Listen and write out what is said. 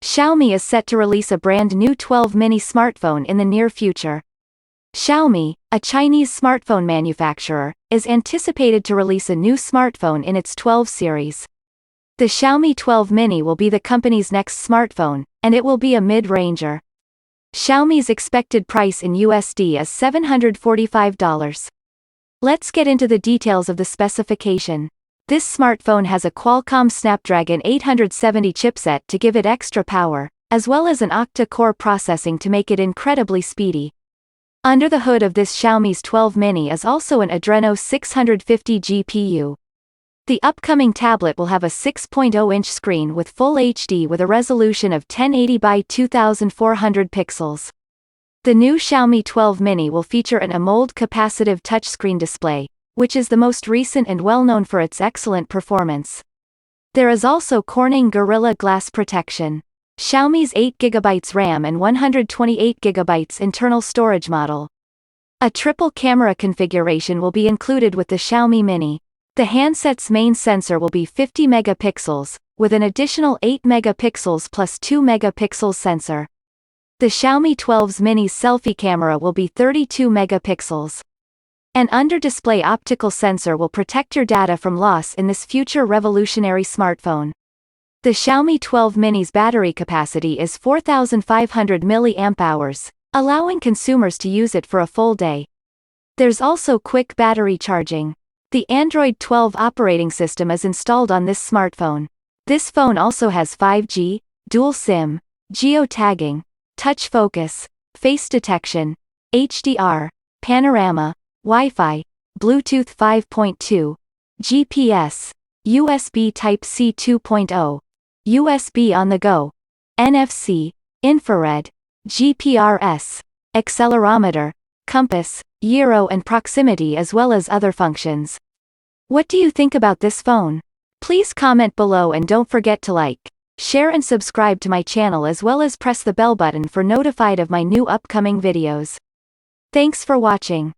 Xiaomi is set to release a brand new 12 mini smartphone in the near future. Xiaomi, a Chinese smartphone manufacturer, is anticipated to release a new smartphone in its 12 series. The Xiaomi 12 mini will be the company's next smartphone, and it will be a mid-ranger. Xiaomi's expected price in USD is $745. Let's get into the details of the specification. This smartphone has a Qualcomm Snapdragon 870 chipset to give it extra power, as well as an octa-core processing to make it incredibly speedy. Under the hood of this Xiaomi's 12 mini is also an Adreno 650 GPU. The upcoming tablet will have a 6.0-inch screen with Full HD with a resolution of 1080 by 2400 pixels. The new Xiaomi 12 mini will feature an AMOLED capacitive touchscreen display, which is the most recent and well-known for its excellent performance. There is also Corning Gorilla Glass protection. Xiaomi's 8GB RAM and 128GB internal storage model. A triple camera configuration will be included with the Xiaomi Mini. The handset's main sensor will be 50 megapixels, with an additional 8 megapixels plus 2 megapixels sensor. The Xiaomi 12's Mini's selfie camera will be 32 megapixels. An under-display optical sensor will protect your data from loss in this future revolutionary smartphone. The Xiaomi 12 mini's battery capacity is 4,500 mAh, allowing consumers to use it for a full day. There's also quick battery charging. The Android 12 operating system is installed on this smartphone. This phone also has 5G, dual SIM, geo-tagging, touch focus, face detection, HDR, panorama, Wi-Fi, Bluetooth 5.2, GPS, USB Type-C 2.0, USB on the go, NFC, infrared, GPRS, accelerometer, compass, gyro and proximity as well as other functions. What do you think about this phone? Please comment below and don't forget to like, share and subscribe to my channel as well as press the bell button for notified of my new upcoming videos. Thanks for watching.